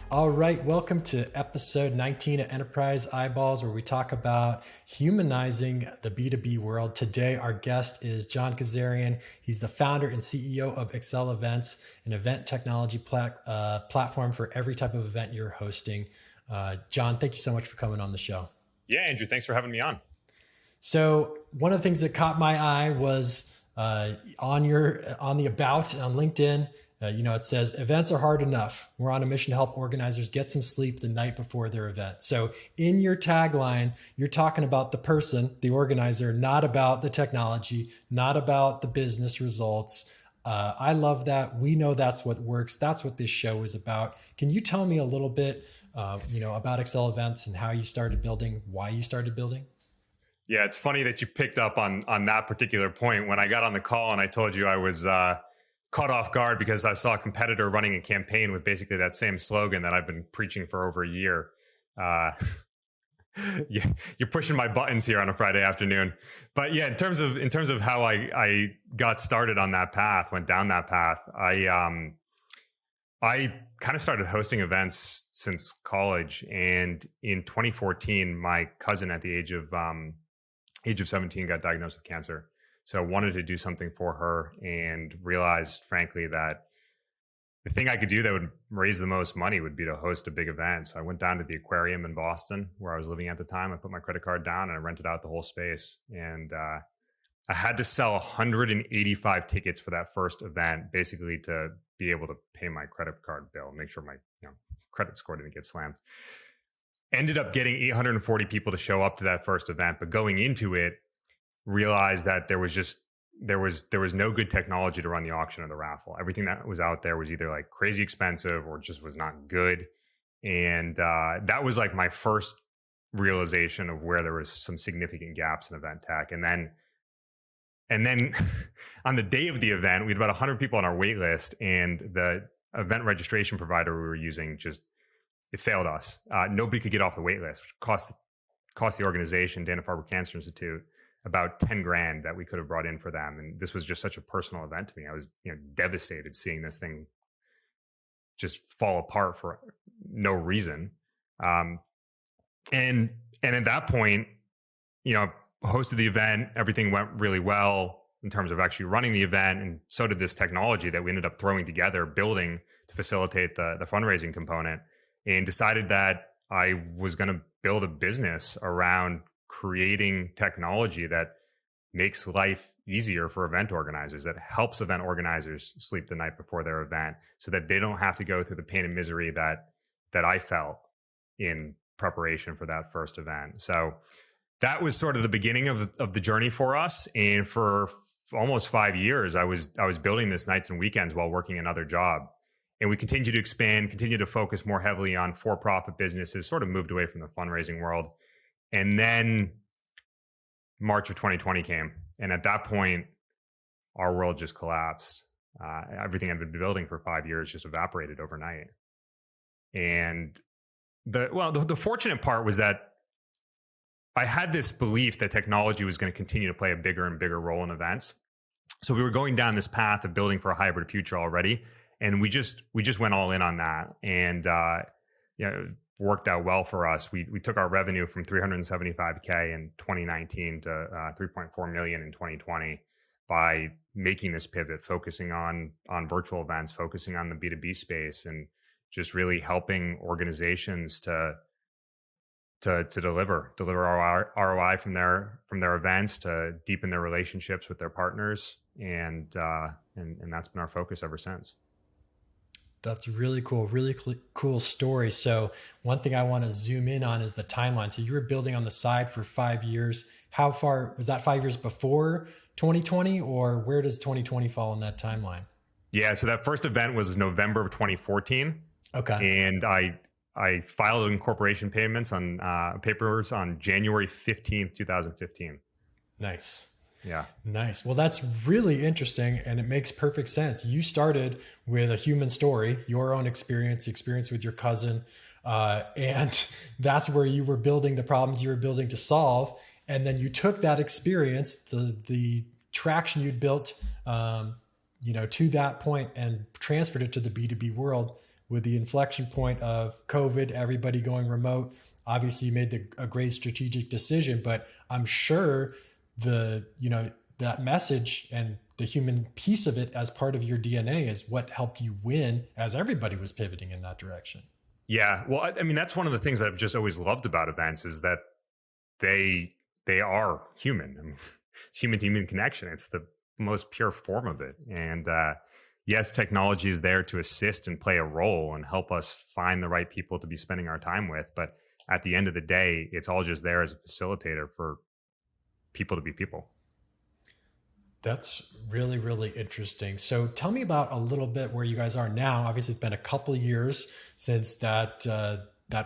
All right, welcome to episode 19 of Enterprise Eyeballs, where we talk about humanizing the B2B world. Today, our guest is John Kazarian. He's the founder and CEO of Accelevents, an event technology platform for every type of event you're hosting. John, thank you so much for coming on the show. Yeah, Andrew, thanks for having me on. So one of the things that caught my eye was on the about on LinkedIn. It says events are hard enough. We're on a mission to help organizers get some sleep the night before their event. So in your tagline, you're talking about the person, the organizer, not about the technology, not about the business results. I love that. We know that's what works. That's what this show is about. Can you tell me a little bit, about Accelevents and how you started building, why you started building? Yeah, it's funny that you picked up on that particular point. When I got on the call and I told you I was caught off guard because I saw a competitor running a campaign with basically that same slogan that I've been preaching for over a year. Yeah, you're pushing my buttons here on a Friday afternoon. But yeah, in terms of how I got started on that path, went down that path, I kind of started hosting events since college. And in 2014, my cousin at the age of 17 got diagnosed with cancer. So I wanted to do something for her and realized, frankly, that the thing I could do that would raise the most money would be to host a big event. So I went down to the aquarium in Boston, where I was living at the time. I put my credit card down and I rented out the whole space. And I had to sell 185 tickets for that first event, basically to be able to pay my credit card bill, make sure my credit score didn't get slammed. Ended up getting 840 people to show up to that first event, but going into it, realized that there was no good technology to run the auction or the raffle. Everything that was out there was either like crazy expensive or just was not good. And that was like my first realization of where there was some significant gaps in event tech. And then on the day of the event, we had about 100 people on our wait list, and the event registration provider we were using it failed us. Nobody could get off the wait list, which cost the organization, Dana-Farber Cancer Institute, about 10 grand that we could have brought in for them. And this was just such a personal event to me. I was devastated seeing this thing just fall apart for no reason. And at that point, hosted the event, everything went really well in terms of actually running the event. And so did this technology that we ended up throwing together, building to facilitate the fundraising component, and decided that I was going to build a business around creating technology that makes life easier for event organizers, that helps event organizers sleep the night before their event so that they don't have to go through the pain and misery that I felt in preparation for that first event. So that was sort of the beginning of the journey for us. And for almost 5 years, I was building this nights and weekends while working another job. And we continued to expand, continued to focus more heavily on for-profit businesses, sort of moved away from the fundraising world. And then March of 2020 came. And at that point, our world just collapsed. Everything I'd been building for 5 years just evaporated overnight. And the fortunate part was that I had this belief that technology was going to continue to play a bigger and bigger role in events. So we were going down this path of building for a hybrid future already. And we just went all in on that. And worked out well for us. We took our revenue from $375K in 2019 to $3.4 million in 2020 by making this pivot, focusing on virtual events, focusing on the B2B space, and just really helping organizations to deliver our ROI from their events, to deepen their relationships with their partners, and that's been our focus ever since. That's really cool story. So one thing I want to zoom in on is the timeline. So you were building on the side for 5 years. How far was that? 5 years before 2020, or where does 2020 fall in that timeline? Yeah. So that first event was November of 2014. Okay. And I filed incorporation payments on papers on January 15th, 2015. Nice. Yeah. Nice. Well, that's really interesting, and it makes perfect sense. You started with a human story, your own experience with your cousin, and that's where you were building the problems you were building to solve. And then you took that experience, the traction you'd built, to that point, and transferred it to the B2B world. with the inflection point of COVID, everybody going remote. Obviously, you made a great strategic decision, but I'm sure that message and the human piece of it as part of your DNA is what helped you win as everybody was pivoting in that direction. Yeah. Well, I mean, that's one of the things I've just always loved about events is that they are human. I mean, it's human to human connection. It's the most pure form of it. And yes, technology is there to assist and play a role and help us find the right people to be spending our time with. But at the end of the day, it's all just there as a facilitator for people to be people. That's really, really interesting. So tell me about a little bit where you guys are now. Obviously, it's been a couple of years since that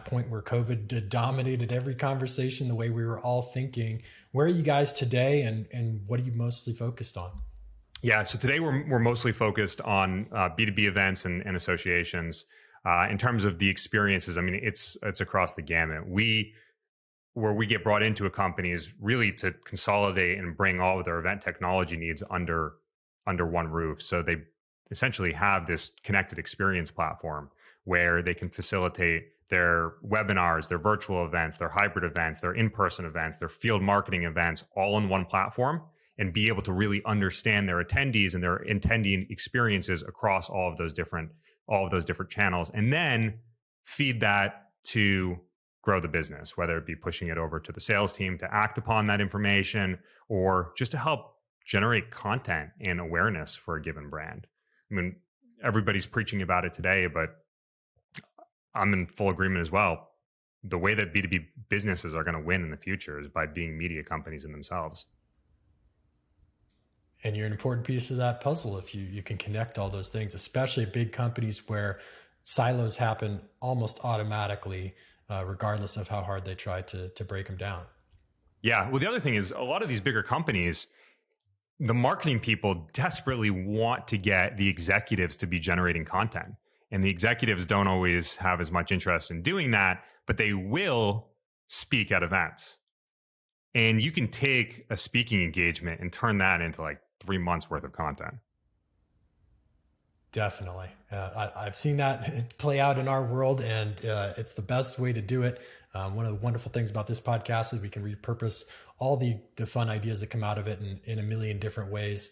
point where COVID dominated every conversation, the way we were all thinking. Where are you guys today, and what are you mostly focused on? Yeah, so today we're mostly focused on B2B events and associations. In terms of the experiences, I mean, it's across the gamut. Where we get brought into a company is really to consolidate and bring all of their event technology needs under one roof. So they essentially have this connected experience platform where they can facilitate their webinars, their virtual events, their hybrid events, their in-person events, their field marketing events, all on one platform, and be able to really understand their attendees and their attending experiences across all of those different channels, and then feed that to grow the business, whether it be pushing it over to the sales team to act upon that information or just to help generate content and awareness for a given brand. I mean, everybody's preaching about it today, but I'm in full agreement as well. The way that B2B businesses are going to win in the future is by being media companies in themselves. And you're an important piece of that puzzle if you can connect all those things, especially at big companies where silos happen almost automatically, regardless of how hard they try to break them down. Yeah. Well, the other thing is a lot of these bigger companies, the marketing people desperately want to get the executives to be generating content. And the executives don't always have as much interest in doing that, but they will speak at events. And you can take a speaking engagement and turn that into like 3 months worth of content. Definitely. I've seen that play out in our world, and it's the best way to do it. One of the wonderful things about this podcast is we can repurpose all the fun ideas that come out of it in a million different ways.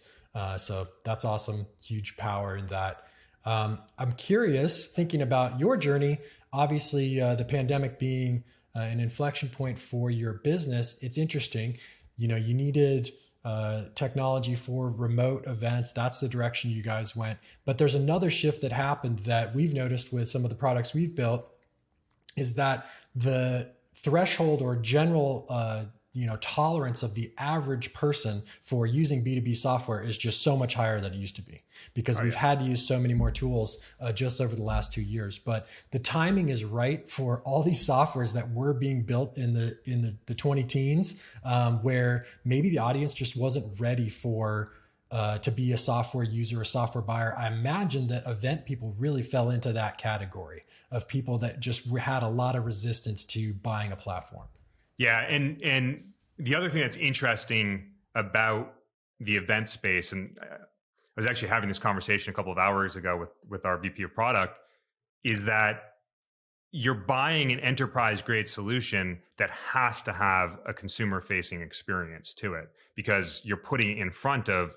So that's awesome. Huge power in that. I'm curious, thinking about your journey, obviously the pandemic being an inflection point for your business. It's interesting. You needed technology for remote events. That's the direction you guys went. But there's another shift that happened that we've noticed with some of the products we've built is that the threshold or general tolerance of the average person for using B2B software is just so much higher than it used to be because we've had to use so many more tools just over the last 2 years. But the timing is right for all these softwares that were being built in the 20 teens, where maybe the audience just wasn't ready for to be a software user, a software buyer. I imagine that event people really fell into that category of people that just had a lot of resistance to buying a platform. Yeah, and the other thing that's interesting about the event space, and I was actually having this conversation a couple of hours ago with our VP of product, is that you're buying an enterprise grade solution that has to have a consumer facing experience to it because you're putting it in front of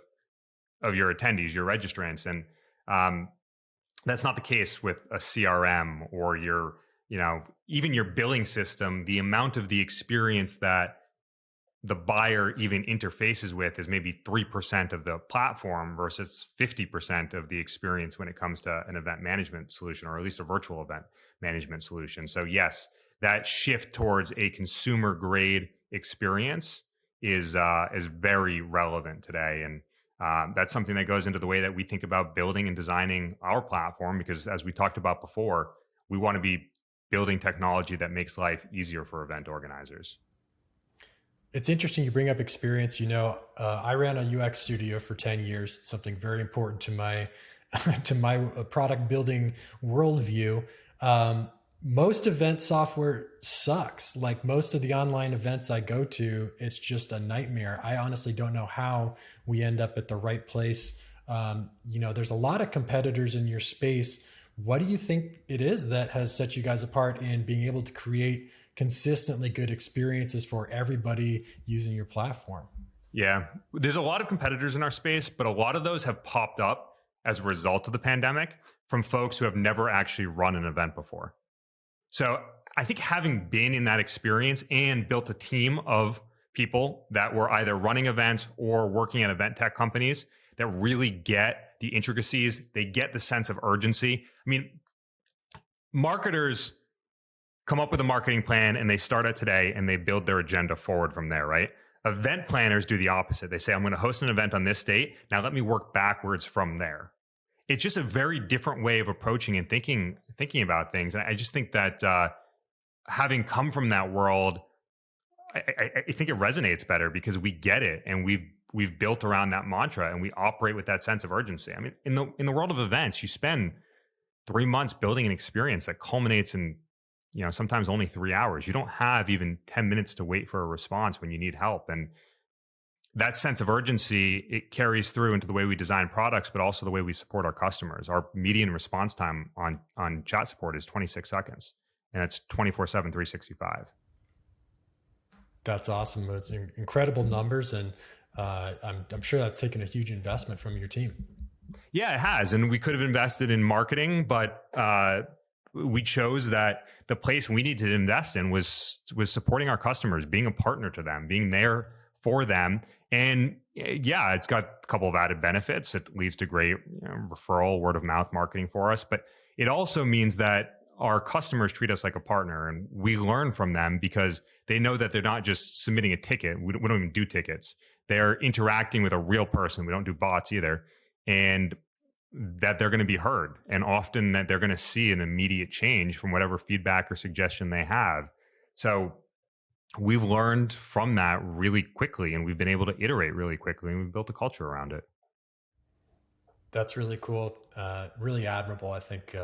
your attendees, your registrants, and that's not the case with a CRM or even your billing system. The amount of the experience that the buyer even interfaces with is maybe 3% of the platform versus 50% of the experience when it comes to an event management solution, or at least a virtual event management solution. So yes, that shift towards a consumer grade experience is very relevant today. And that's something that goes into the way that we think about building and designing our platform, because as we talked about before, we want to be building technology that makes life easier for event organizers. It's interesting you bring up experience. I ran a UX studio for 10 years. It's something very important to my product building worldview. Most event software sucks. Like most of the online events I go to, it's just a nightmare. I honestly don't know how we end up at the right place. There's a lot of competitors in your space. What do you think it is that has set you guys apart in being able to create consistently good experiences for everybody using your platform? Yeah, there's a lot of competitors in our space, but a lot of those have popped up as a result of the pandemic from folks who have never actually run an event before. So I think having been in that experience and built a team of people that were either running events or working at event tech companies that really get the intricacies, they get the sense of urgency. I mean, marketers come up with a marketing plan and they start at today and they build their agenda forward from there, right? Event planners do the opposite. They say, I'm going to host an event on this date. Now let me work backwards from there. It's just a very different way of approaching and thinking about things. And I just think that having come from that world, I think it resonates better because we get it and we've built around that mantra and we operate with that sense of urgency. I mean, in the world of events, you spend 3 months building an experience that culminates in, sometimes only 3 hours. You don't have even 10 minutes to wait for a response when you need help. And that sense of urgency, it carries through into the way we design products, but also the way we support our customers. Our median response time on chat support is 26 seconds, and it's 24/7, 365. That's awesome. Those incredible numbers, and I'm sure that's taken a huge investment from your team. Yeah, it has, and we could have invested in marketing, but we chose that the place we needed to invest in was supporting our customers, being a partner to them, being there for them. And yeah, it's got a couple of added benefits. It leads to great referral, word of mouth marketing for us, but it also means that our customers treat us like a partner and we learn from them because they know that they're not just submitting a ticket. We don't even do tickets. They're interacting with a real person. We don't do bots either. And that they're going to be heard, and often that they're going to see an immediate change from whatever feedback or suggestion they have. So we've learned from that really quickly, and we've been able to iterate really quickly, and we've built a culture around it. That's really cool. Really admirable. I think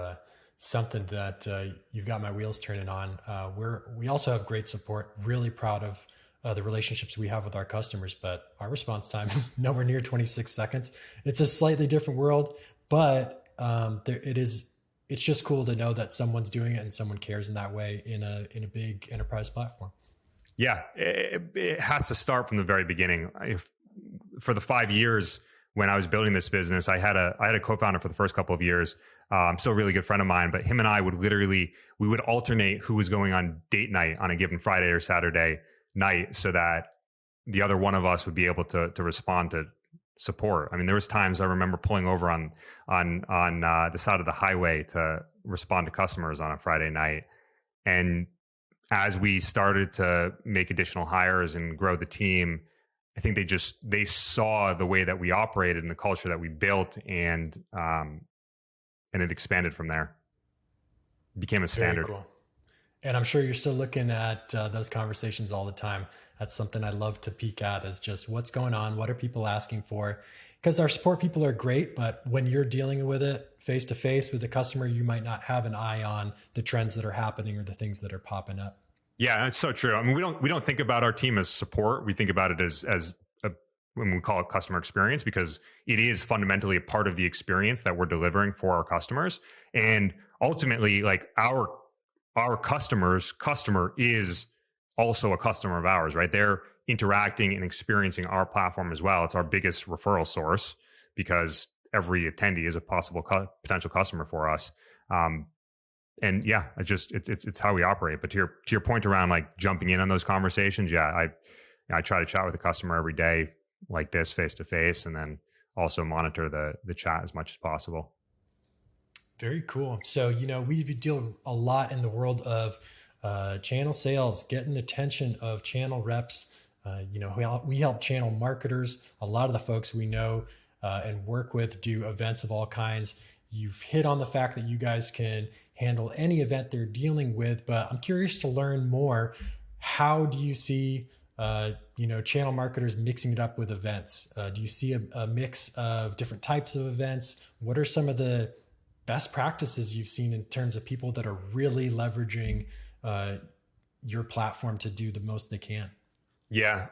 something that you've got my wheels turning on. We also have great support. Really proud of the relationships we have with our customers, but our response time is nowhere near 26 seconds. It's a slightly different world, but it's just cool to know that someone's doing it and someone cares in that way in a big enterprise platform. Yeah, it has to start from the very beginning. For the 5 years when I was building this business, I had a co-founder for the first couple of years. Still a really good friend of mine, but him and I we would alternate who was going on date night on a given Friday or Saturday night so that the other one of us would be able to respond to support. I mean, there was times I remember pulling over on the side of the highway to respond to customers on a Friday night. And as we started to make additional hires and grow the team, I think they saw the way that we operated and the culture that we built, and it expanded from there. It became a standard. Very cool. And I'm sure you're still looking at those conversations all the time. That's something I love to peek at, is just what's going on, what are people asking for? Because our support people are great, but when you're dealing with it face to face with the customer, you might not have an eye on the trends that are happening or the things that are popping up. Yeah, that's so true. I mean, we don't think about our team as support. We think about it as when we call it customer experience, because it is fundamentally a part of the experience that we're delivering for our customers. And ultimately, like our customer is also a customer of ours, right? They're interacting and experiencing our platform as well. It's our biggest referral source because every attendee is a possible potential customer for us. And yeah, it's how we operate. But to your point around like jumping in on those conversations, yeah, I try to chat with the customer every day like this, face to face, and then also monitor the chat as much as possible. Very cool. So, we deal a lot in the world of channel sales, getting attention of channel reps. We help channel marketers. A lot of the folks we know and work with do events of all kinds. You've hit on the fact that you guys can handle any event they're dealing with, but I'm curious to learn more. How do you see channel marketers mixing it up with events? Do you see a mix of different types of events? What are some of the best practices you've seen in terms of people that are really leveraging your platform to do the most they can? Yeah.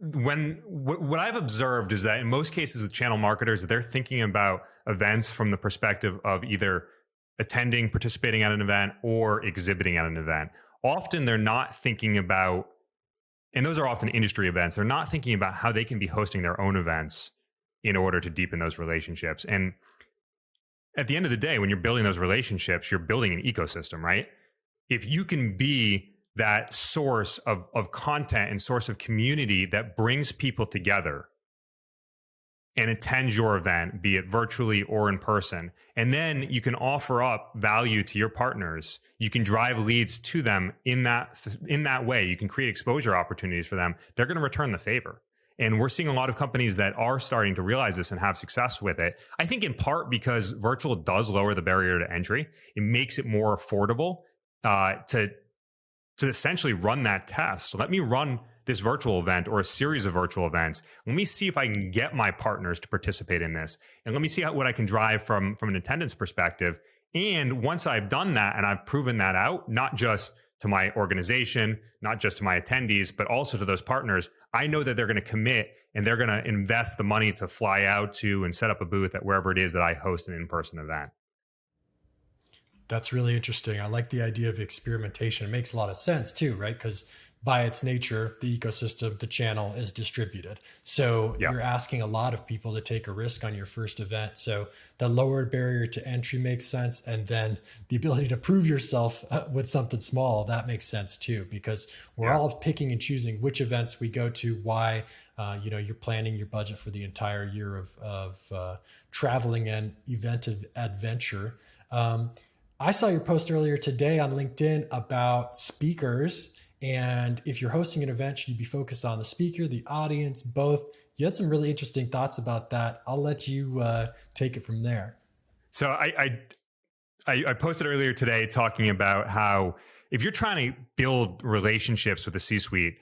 what I've observed is that in most cases with channel marketers, they're thinking about events from the perspective of either attending, participating at an event, or exhibiting at an event. Often they're not thinking about, and those are often industry events, they're not thinking about how they can be hosting their own events in order to deepen those relationships. And at the end of the day, when you're building those relationships, you're building an ecosystem, right? If you can be that source of content and source of community that brings people together and attends your event, be it virtually or in person, and then you can offer up value to your partners, you can drive leads to them in that way, you can create exposure opportunities for them, they're going to return the favor. And we're seeing a lot of companies that are starting to realize this and have success with it. I think in part because virtual does lower the barrier to entry. It makes it more affordable to essentially run that test. Let me run this virtual event or a series of virtual events. Let me see if I can get my partners to participate in this. And let me see what I can drive from an attendance perspective. And once I've done that and I've proven that out, not just to my organization, not just to my attendees, but also to those partners, I know that they're going to commit and they're going to invest the money to fly out to and set up a booth at wherever it is that I host an in-person event. That's really interesting. I like the idea of experimentation. It makes a lot of sense too, right? Because by its nature, the ecosystem, the channel is distributed. So you're asking a lot of people to take a risk on your first event. So the lower barrier to entry makes sense. And then the ability to prove yourself with something small, that makes sense too, because we're all picking and choosing which events we go to, why, you're planning your budget for the entire year of traveling and event of adventure. I saw your post earlier today on LinkedIn about speakers. And if you're hosting an event, should you be focused on the speaker, the audience, both? You had some really interesting thoughts about that. I'll let you take it from there. So I posted earlier today talking about how if you're trying to build relationships with the C-suite,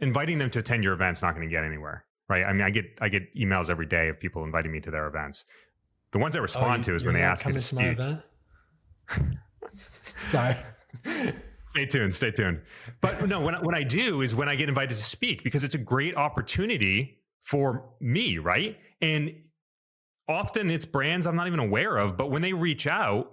inviting them to attend your event's not going to get anywhere, right? I mean, I get emails every day of people inviting me to their events. The ones I respond to is when they ask me to speak. My event? Sorry. Stay tuned. But no, what I do is when I get invited to speak, because it's a great opportunity for me, right? And often it's brands I'm not even aware of, but when they reach out,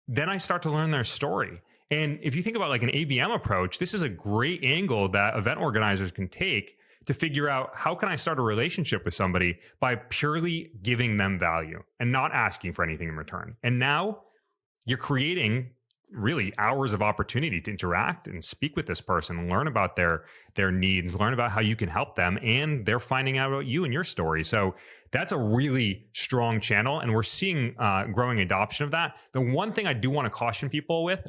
then I start to learn their story. And if you think about like an ABM approach, this is a great angle that event organizers can take to figure out how can I start a relationship with somebody by purely giving them value and not asking for anything in return. And now you're creating really hours of opportunity to interact and speak with this person, learn about their needs, learn about how you can help them, and they're finding out about you and your story. So that's a really strong channel, and we're seeing growing adoption of that. The one thing I do want to caution people with,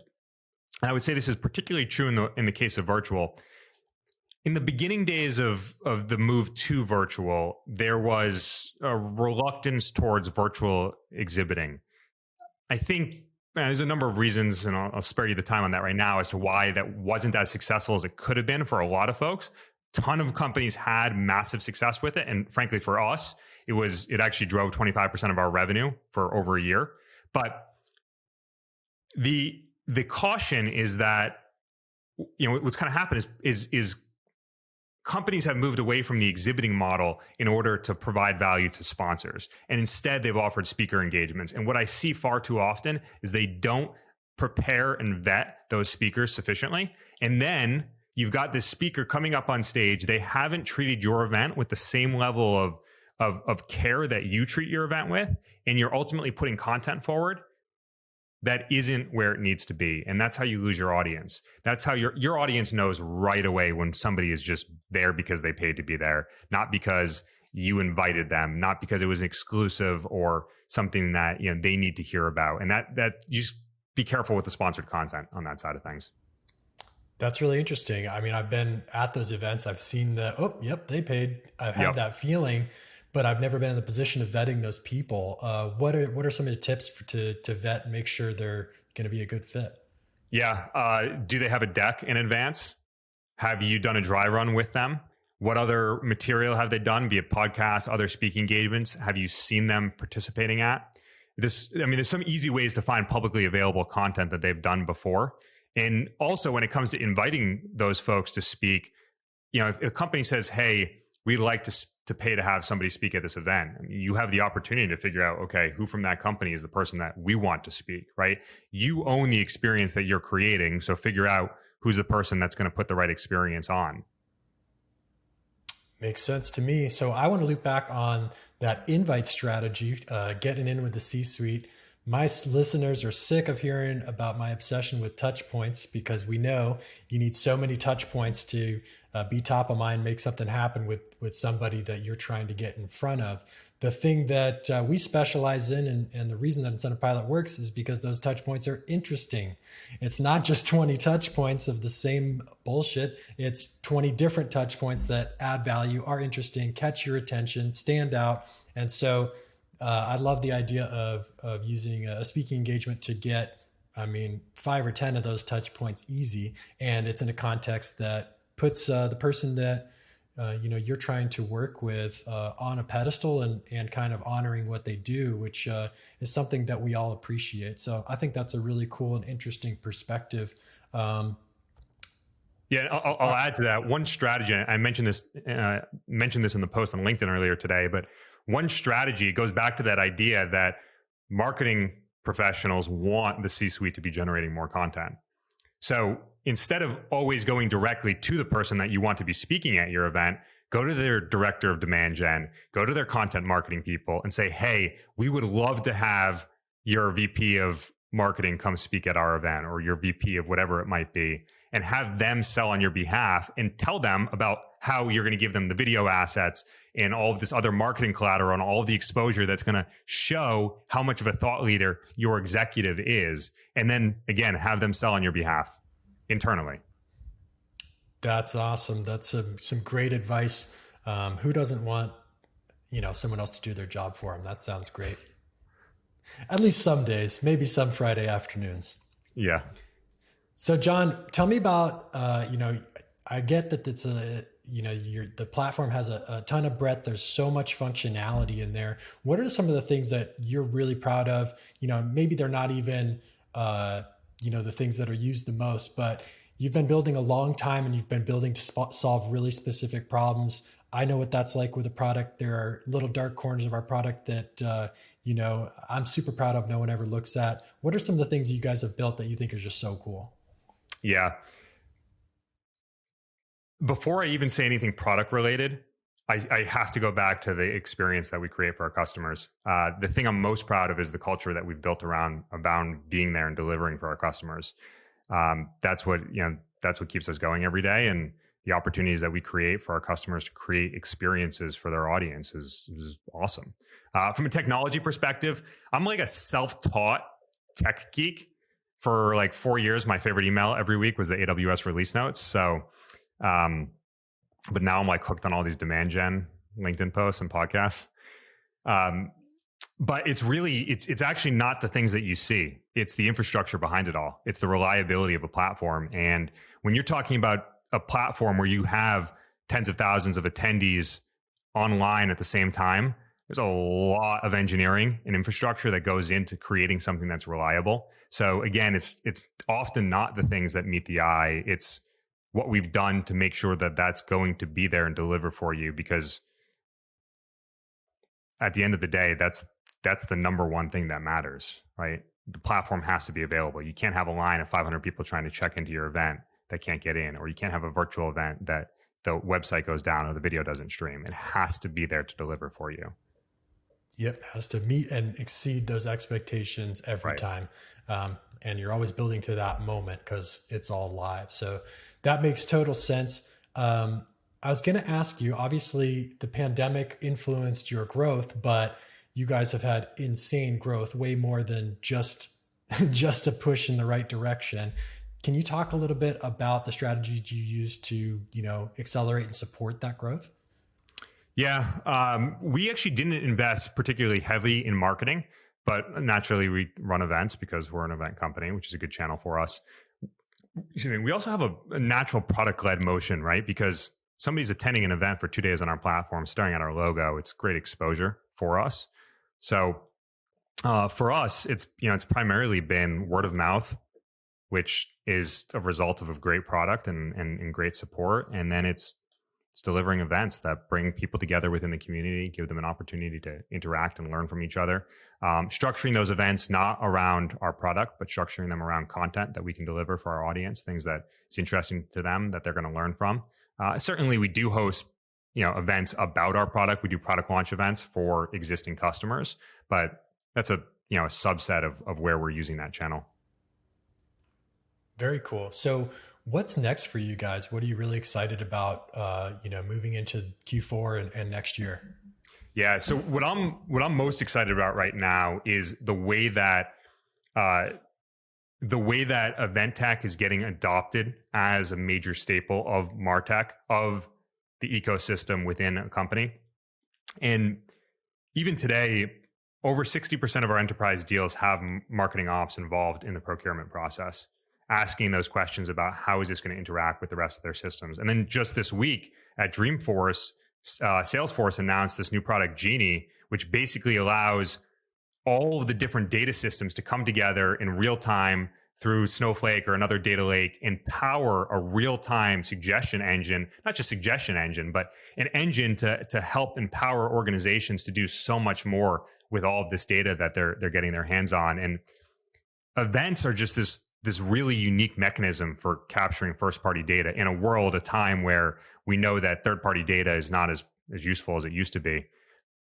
and I would say this is particularly true in the case of virtual, in the beginning days of the move to virtual, there was a reluctance towards virtual exhibiting. I think there's a number of reasons, and I'll spare you the time on that right now, as to why that wasn't as successful as it could have been for a lot of folks. Ton of companies had massive success with it. And frankly, for us, it actually drove 25% of our revenue for over a year. But the caution is that, what's kind of happened is companies have moved away from the exhibiting model in order to provide value to sponsors. And instead, they've offered speaker engagements. And what I see far too often is they don't prepare and vet those speakers sufficiently. And then you've got this speaker coming up on stage. They haven't treated your event with the same level of care that you treat your event with. And you're ultimately putting content forward that isn't where it needs to be. And that's how you lose your audience. That's how your audience knows right away when somebody is just there because they paid to be there, not because you invited them, not because it was exclusive or something that they need to hear about. And that you just be careful with the sponsored content on that side of things. That's really interesting. I mean, I've been at those events. I've seen they paid. I've had that feeling, but I've never been in the position of vetting those people. What are some of the tips to vet and make sure they're going to be a good fit? Yeah. Do they have a deck in advance? Have you done a dry run with them? What other material have they done, be it podcasts, other speaking engagements? Have you seen them participating at? There's some easy ways to find publicly available content that they've done before. And also when it comes to inviting those folks to speak, if a company says, hey, we'd like to pay to have somebody speak at this event. I mean, you have the opportunity to figure out, okay, who from that company is the person that we want to speak, right? You own the experience that you're creating. So figure out who's the person that's going to put the right experience on. Makes sense to me. So I want to loop back on that invite strategy, getting in with the C-suite. My listeners are sick of hearing about my obsession with touch points, because we know you need so many touch points to be top of mind, make something happen with somebody that you're trying to get in front of. The thing that we specialize in, and the reason that Incentive Pilot works, is because those touch points are interesting. It's not just 20 touch points of the same bullshit. It's 20 different touch points that add value, are interesting, catch your attention, stand out. And so I love the idea of using a speaking engagement to get, 5 or 10 of those touch points easy. And it's in a context that puts the person that you're trying to work with on a pedestal, and kind of honoring what they do, which is something that we all appreciate. So I think that's a really cool and interesting perspective. Yeah, I'll add to that one strategy. I mentioned this in the post on LinkedIn earlier today, but one strategy goes back to that idea that marketing professionals want the C-suite to be generating more content. So instead of always going directly to the person that you want to be speaking at your event, go to their director of demand gen, go to their content marketing people and say, hey, we would love to have your VP of marketing come speak at our event, or your VP of whatever it might be, and have them sell on your behalf, and tell them about how you're going to give them the video assets and all of this other marketing collateral and all of the exposure that's going to show how much of a thought leader your executive is. And then again, have them sell on your behalf internally. That's awesome. That's some great advice. Who doesn't want, someone else to do their job for them? That sounds great. At least some days, maybe some Friday afternoons. Yeah. So John, tell me about, I get that it's the platform has a ton of breadth. There's so much functionality in there. What are some of the things that you're really proud of? Maybe they're not even, the things that are used the most, but you've been building a long time, and you've been building to solve really specific problems. I know what that's like with a product. There are little dark corners of our product that, I'm super proud of. No one ever looks at. What are some of the things you guys have built that you think are just so cool? Yeah. Before I even say anything product related, I have to go back to the experience that we create for our customers. The thing I'm most proud of is the culture that we've built around being there and delivering for our customers. That's what keeps us going every day, and the opportunities that we create for our customers to create experiences for their audience is awesome. From a technology perspective, I'm like a self-taught tech geek. For like 4 years, my favorite email every week was the AWS release notes. So, but now I'm like hooked on all these demand gen LinkedIn posts and podcasts. But it's actually not the things that you see. It's the infrastructure behind it all. It's the reliability of a platform. And when you're talking about a platform where you have tens of thousands of attendees online at the same time, there's a lot of engineering and infrastructure that goes into creating something that's reliable. So again, it's often not the things that meet the eye. It's what we've done to make sure that that's going to be there and deliver for you, because at the end of the day, that's the number one thing that matters, right? The platform has to be available. You can't have a line of 500 people trying to check into your event that can't get in, or you can't have a virtual event that the website goes down or the video doesn't stream. It has to be there to deliver for you. Yep, it has to meet and exceed those expectations every time. And you're always building to that moment because it's all live. So that makes total sense. I was going to ask you, obviously the pandemic influenced your growth, but you guys have had insane growth, way more than just a push in the right direction. Can you talk a little bit about the strategies you use to, accelerate and support that growth? Yeah, we actually didn't invest particularly heavily in marketing, but naturally we run events because we're an event company, which is a good channel for us. We also have a natural product-led motion, right? Because somebody's attending an event for 2 days on our platform, staring at our logo. It's great exposure for us. So for us, it's primarily been word of mouth, which is a result of a great product and great support. And then it's it's delivering events that bring people together within the community, give them an opportunity to interact and learn from each other. Structuring those events not around our product, but structuring them around content that we can deliver for our audience, things that it's interesting to them that they're going to learn from. Certainly, we do host events about our product. We do product launch events for existing customers, but that's a subset of where we're using that channel. Very cool. So what's next for you guys? What are you really excited about, moving into Q4 and next year? Yeah. So what I'm most excited about right now is the way that event tech is getting adopted as a major staple of MarTech, of the ecosystem within a company. And even today, over 60% of our enterprise deals have marketing ops involved in the procurement process, asking those questions about how is this going to interact with the rest of their systems. And then just this week at Dreamforce, Salesforce announced this new product, Genie, which basically allows all of the different data systems to come together in real time through Snowflake or another data lake and power a real-time suggestion engine, not just suggestion engine, but an engine to help empower organizations to do so much more with all of this data that they're getting their hands on. And events are just this really unique mechanism for capturing first-party data in a time where we know that third-party data is not as useful as it used to be.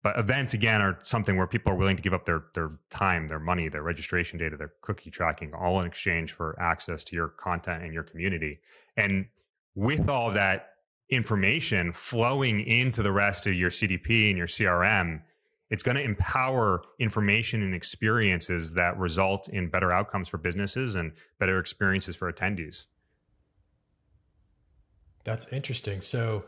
But events, again, are something where people are willing to give up their time, their money, their registration data, their cookie tracking, all in exchange for access to your content and your community. And with all that information flowing into the rest of your CDP and your CRM, it's going to empower information and experiences that result in better outcomes for businesses and better experiences for attendees. That's interesting. So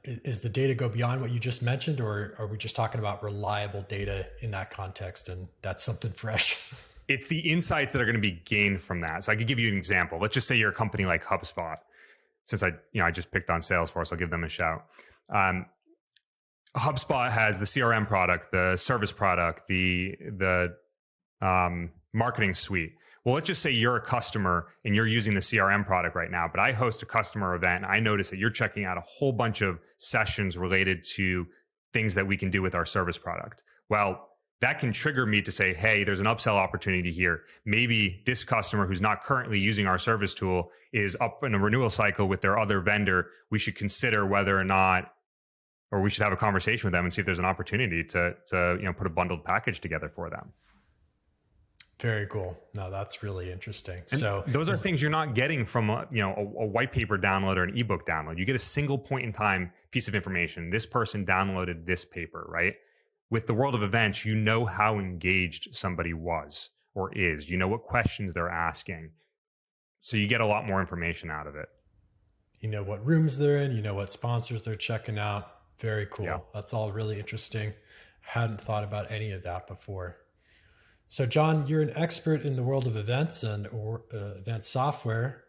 is the data go beyond what you just mentioned, or are we just talking about reliable data in that context and that's something fresh? It's the insights that are going to be gained from that. So I could give you an example. Let's just say you're a company like HubSpot. Since I just picked on Salesforce, I'll give them a shout. HubSpot has the CRM product, the service product, the marketing suite. Well, let's just say you're a customer and you're using the CRM product right now, but I host a customer event and I notice that you're checking out a whole bunch of sessions related to things that we can do with our service product. Well, that can trigger me to say, hey, there's an upsell opportunity here. Maybe this customer who's not currently using our service tool is up in a renewal cycle with their other vendor. We should consider whether or not, or we should have a conversation with them and see if there's an opportunity to put a bundled package together for them. Very cool. No, that's really interesting. And so those are things you're not getting from a white paper download or an ebook download. You get a single point in time piece of information. This person downloaded this paper, right? With the world of events, you know how engaged somebody was or is. You know what questions they're asking. So you get a lot more information out of it. You know what rooms they're in. You know what sponsors they're checking out. Very cool. Yeah. That's all really interesting. Hadn't thought about any of that before. So John, you're an expert in the world of events and event software,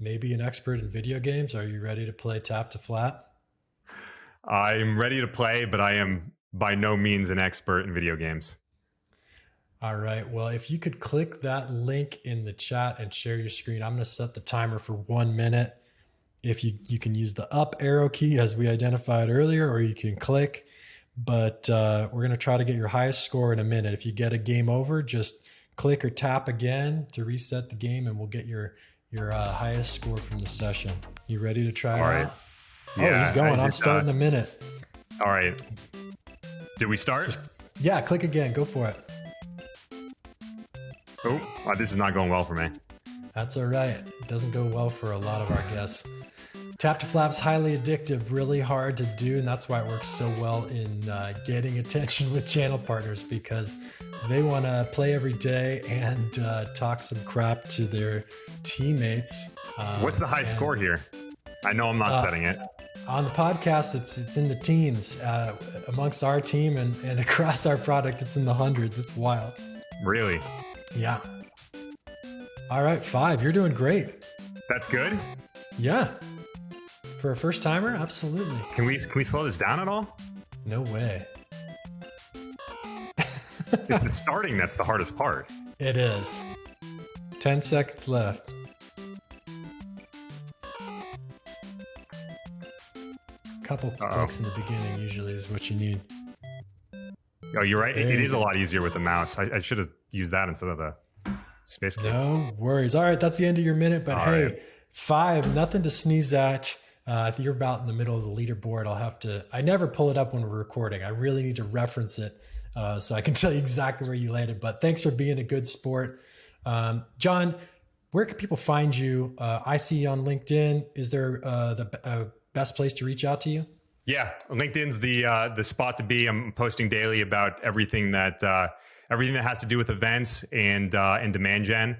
maybe an expert in video games. Are you ready to play Tap to Flat? I'm ready to play, but I am by no means an expert in video games. All right. Well, if you could click that link in the chat and share your screen, I'm going to set the timer for 1 minute. If you can use the up arrow key as we identified earlier, or you can click. But we're going to try to get your highest score in a minute. If you get a game over, just click or tap again to reset the game, and we'll get your highest score from the session. You ready to try it out? Yeah, he's going. I'm starting a minute. All right. Did we start? Yeah, click again. Go for it. Oh, wow, this is not going well for me. That's all right. It doesn't go well for a lot of our guests. Tap to Flap's highly addictive, really hard to do, and that's why it works so well in getting attention with channel partners, because they want to play every day and talk some crap to their teammates. What's the high score here? I know I'm not setting it. On the podcast, it's in the teens. Amongst our team and across our product, it's in the hundreds. It's wild. Really? Yeah. All right, 5. You're doing great. That's good? Yeah. For a first timer, absolutely. Can we slow this down at all? No way. It's the starting that's the hardest part. It is. 10 seconds left. couple clicks in the beginning usually is what you need. Oh, you're right. There It you is a go. lot easier with the mouse. I should have used that instead of the space key. No worries. All right, that's the end of your minute. But All hey, right. 5, nothing to sneeze at. I think you're about in the middle of the leaderboard. I never pull it up when we're recording. I really need to reference it so I can tell you exactly where you landed. But thanks for being a good sport. John, where can people find you? I see you on LinkedIn. Is there the best place to reach out to you? Yeah, LinkedIn's the spot to be. I'm posting daily about everything that has to do with events and demand gen.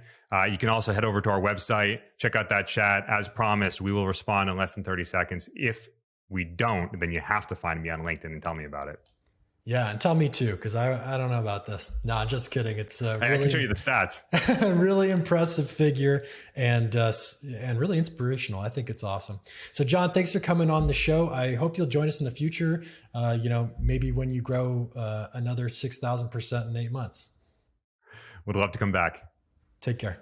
You can also head over to our website, check out that chat. As promised, we will respond in less than 30 seconds. If we don't, then you have to find me on LinkedIn and tell me about it. Yeah, and tell me too, because I don't know about this. No, just kidding. It's I can show you the stats. really impressive figure and really inspirational. I think it's awesome. So John, thanks for coming on the show. I hope you'll join us in the future. Maybe when you grow another 6,000% in 8 months. Would love to come back. Take care.